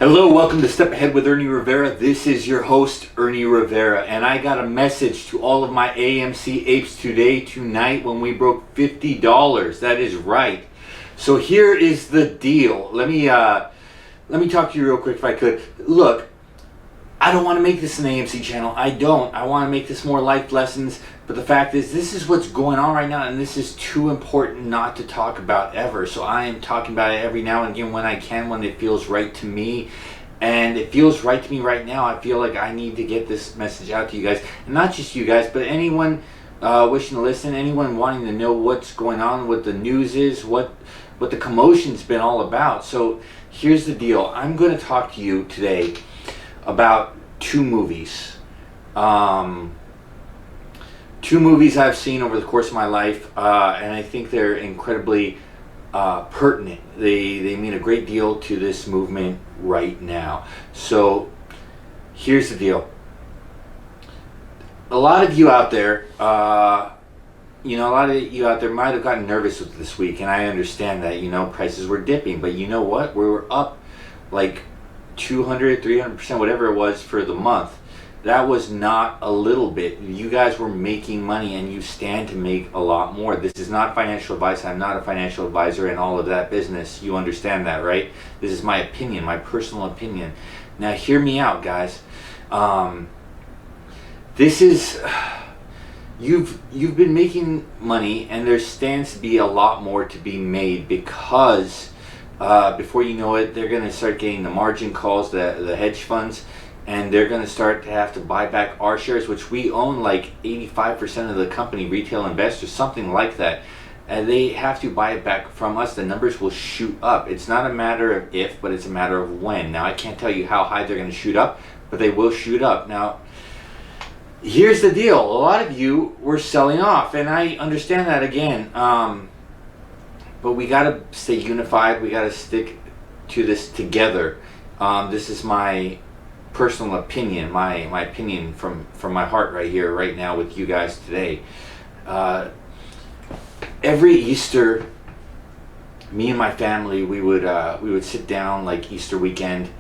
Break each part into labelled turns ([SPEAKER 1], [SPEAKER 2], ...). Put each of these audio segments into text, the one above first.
[SPEAKER 1] Hello, welcome to Step Ahead with Ernie Rivera. This is your host, Ernie Rivera, and I got a message to all of my AMC APES tonight, when we broke $50. That is right. So here is the deal. Let me talk to you real quick if I could. Look, I don't want to make this an AMC channel. I don't. I want to make this more life lessons. But the fact is, this is what's going on right now, and this is too important not to talk about ever. So I am talking about it every now and again when I can, when it feels right to me. And it feels right to me right now. I feel like I need to get this message out to you guys. And not just you guys, but anyone wishing to listen, anyone wanting to know what's going on, what the news is, what the commotion's been all about. So here's the deal. I'm going to talk to you today about two movies. Two movies I've seen over the course of my life, and I think they're incredibly pertinent. They mean a great deal to this movement right now. So here's the deal. A lot of you out there, might have gotten nervous with this week, and I understand that, prices were dipping, but you know what? We were up like 200, 300%, whatever it was for the month. That was not a little bit. You guys were making money, and you stand to make a lot more. This is not financial advice. I'm not a financial advisor and all of that business. You understand that, right? This is my opinion, my personal opinion. Now hear me out, guys. You've been making money, and there stands to be a lot more to be made, because before you know it, they're going to start getting the margin calls, the hedge funds, and they're going to start to have to buy back our shares, which we own like 85% of the company, retail investors, something like that. And they have to buy it back from us. The numbers will shoot up. It's not a matter of if, but it's a matter of when. Now, I can't tell you how high they're going to shoot up, but they will shoot up. Now, here's the deal. A lot of you were selling off, and I understand that again. But we got to stay unified. We got to stick to this together. This is my personal opinion, my opinion from my heart right here, right now with you guys today. Every Easter, me and my family, we would sit down like Easter weekend,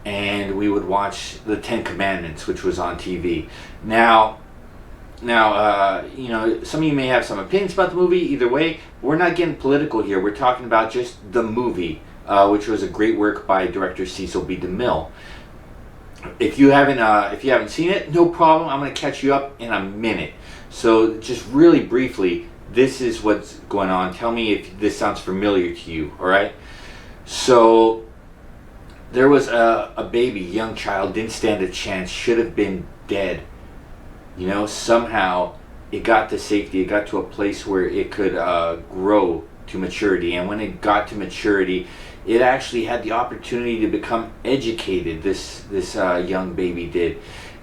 [SPEAKER 1] and we would watch the Ten Commandments, which was on TV. Now, some of you may have some opinions about the movie. Either way, we're not getting political here. We're talking about just the movie, which was a great work by director Cecil B. DeMille. If you haven't seen it, no problem. I'm going to catch you up in a minute. So just really briefly, this is what's going on. Tell me if this sounds familiar to you. All right. So there was a baby, young child, didn't stand a chance, should have been dead. Somehow it got to safety. It got to a place where it could grow to maturity. And when it got to maturity, it actually had the opportunity to become educated. This young baby did.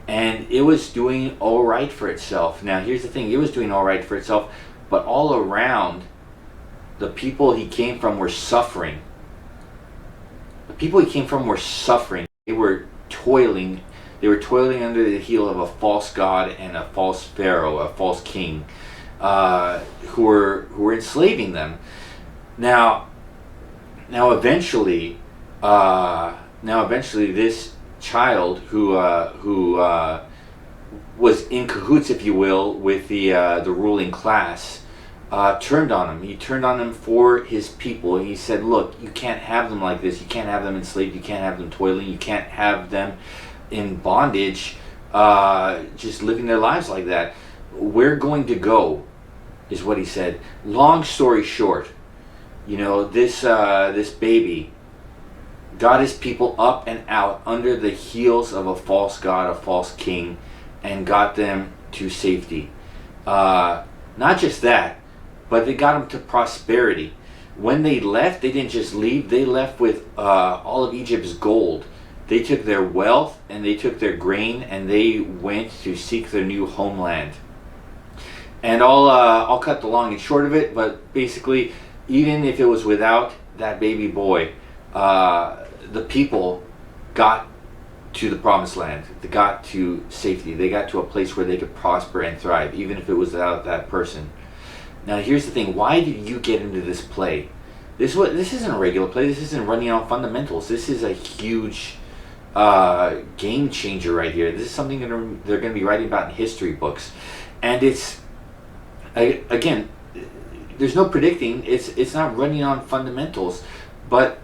[SPEAKER 1] And it was doing all right for itself. Now, here's the thing. It was doing all right for itself, but all around, the people he came from were suffering. The people he came from were suffering. They were toiling. They were toiling under the heel of a false god and a false pharaoh, a false king, who were enslaving them. Now eventually, this child who was in cahoots, if you will, with the ruling class, turned on him. He turned on him for his people. He said, "Look, you can't have them like this. You can't have them enslaved. You can't have them toiling. You can't have them in bondage, just living their lives like that. We're going to go," is what he said. Long story short, this baby got his people up and out under the heels of a false god, a false king, and got them to safety. Not just that, but they got them to prosperity. When they left, they didn't just leave. They left with all of Egypt's gold. They took their wealth and they took their grain, and they went to seek their new homeland. And I'll cut the long and short of it, but basically, even if it was without that baby boy, the people got to the promised land. They got to safety. They got to a place where they could prosper and thrive, even if it was without that person. Now here's the thing. Why did you get into this play? This isn't a regular play. This isn't running on fundamentals. This is a huge game changer right here. This is something that they're going to be writing about in history books, and again, there's no predicting. It's not running on fundamentals, but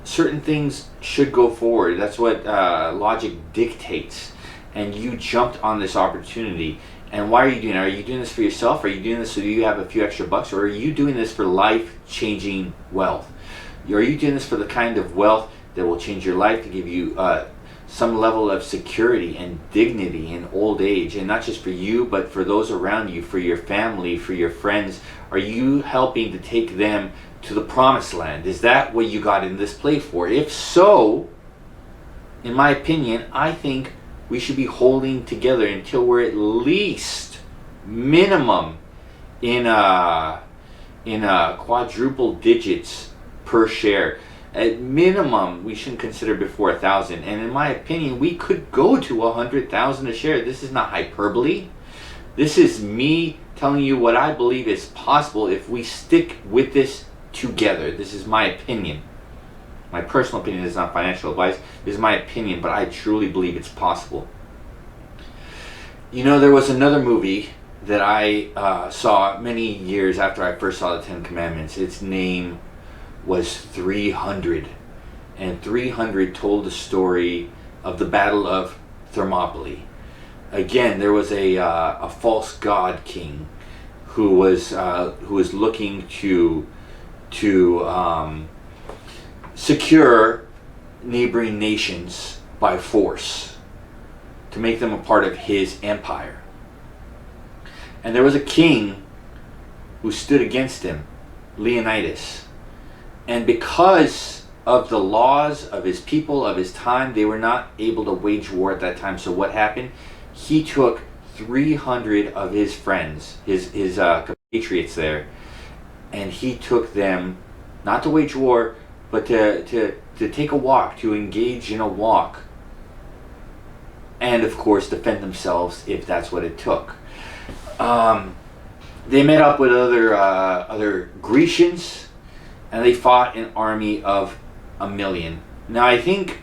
[SPEAKER 1] certain things should go forward. That's what logic dictates. And you jumped on this opportunity. And why are you doing it? Are you doing this for yourself? Are you doing this so you have a few extra bucks? Or are you doing this for life-changing wealth? Are you doing this for the kind of wealth that will change your life, to give you some level of security and dignity in old age? And not just for you, but for those around you, for your family, for your friends. Are you helping to take them to the promised land? Is that what you got in this play for? If so, in my opinion, I think we should be holding together until we're at least minimum in quadruple digits per share. At minimum, we shouldn't consider before 1,000. And in my opinion, we could go to 100,000 a share. This is not hyperbole. This is me telling you what I believe is possible if we stick with this together. This is my opinion. My personal opinion is not financial advice. This is my opinion, but I truly believe it's possible. You know, there was another movie that I saw many years after I first saw the Ten Commandments. Its name was 300. And 300 told the story of the Battle of Thermopylae. Again, there was a false god king who was looking to secure neighboring nations by force, to make them a part of his empire. And there was a king who stood against him, Leonidas. And because of the laws of his people, of his time, they were not able to wage war at that time. So what happened? He took 300 of his friends, his compatriots there, and he took them not to wage war, but to take a walk, to engage in a walk, and of course defend themselves if that's what it took. They met up with other Grecians, and they fought an army of 1,000,000. Now I think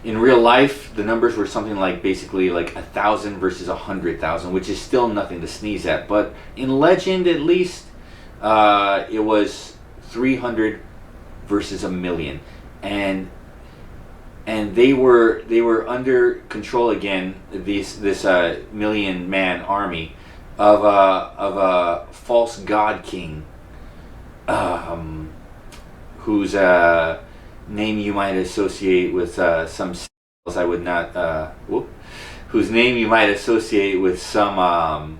[SPEAKER 1] in real life the numbers were something like basically like 1,000 versus 100,000, which is still nothing to sneeze at. But in legend, at least, it was 300 versus 1,000,000, and they were under control again. This 1,000,000-man army of a false god king, whose name you might associate with some sales I would not. Whose name you might associate with some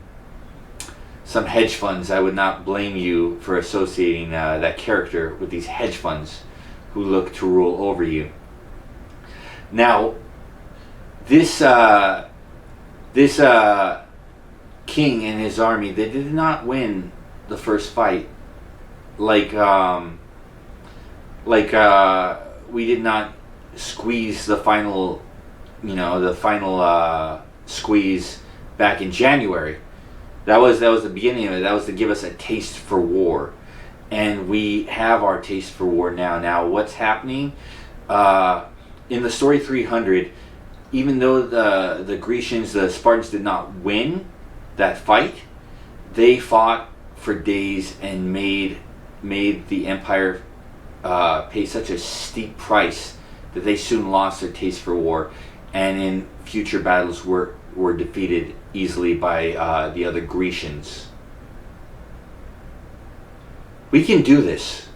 [SPEAKER 1] hedge funds. I would not blame you for associating that character with these hedge funds who look to rule over you. Now, this king and his army, they did not win the first fight. Like we did not squeeze the final, squeeze back in January. That was the beginning of it. That was to give us a taste for war, and we have our taste for war now. Now, what's happening in the story 300? Even though the Grecians, the Spartans, did not win that fight, they fought for days and made the empire pay such a steep price that they soon lost their taste for war, and in future battles were defeated easily by the other Grecians. We can do this.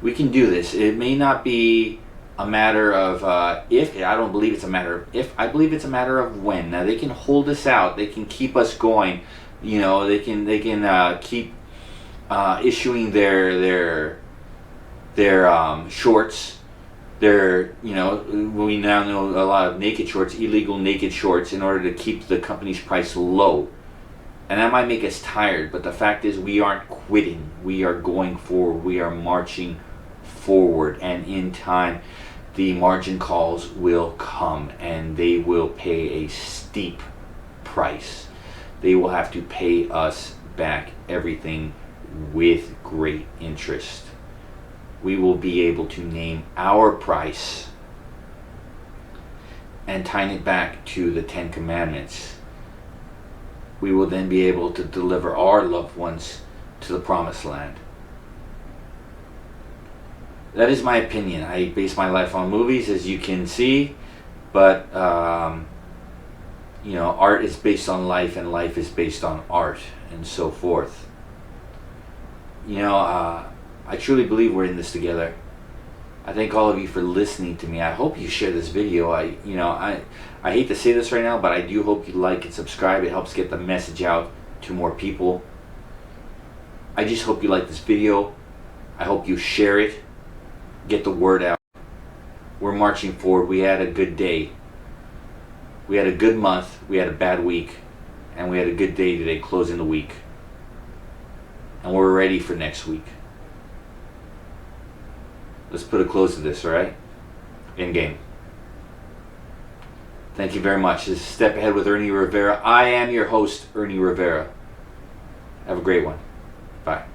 [SPEAKER 1] We can do this. It may not be a matter of if. I don't believe it's a matter of if. I believe it's a matter of when. Now they can hold us out. They can keep us going. They can keep issuing their shorts. We now know a lot of naked shorts, illegal naked shorts, in order to keep the company's price low. And that might make us tired, but the fact is we aren't quitting. We are going forward. We are marching forward. And in time, the margin calls will come, and they will pay a steep price. They will have to pay us back everything with great interest. We will be able to name our price and tying it back to the 10 Commandments. We will then be able to deliver our loved ones to the promised land. That is my opinion. I base my life on movies, as you can see, but you know, art is based on life, and life is based on art, and so forth. You know, I truly believe we're in this together. I thank all of you for listening to me. I hope you share this video. I hate to say this right now, but I do hope you like and subscribe. It helps get the message out to more people. I just hope you like this video. I hope you share it. Get the word out. We're marching forward. We had a good day. We had a good month. We had a bad week. And we had a good day today, closing the week. And we're ready for next week. Let's put a close to this, all right? Endgame. Thank you very much. This is Step Ahead with Ernie Rivera. I am your host, Ernie Rivera. Have a great one. Bye.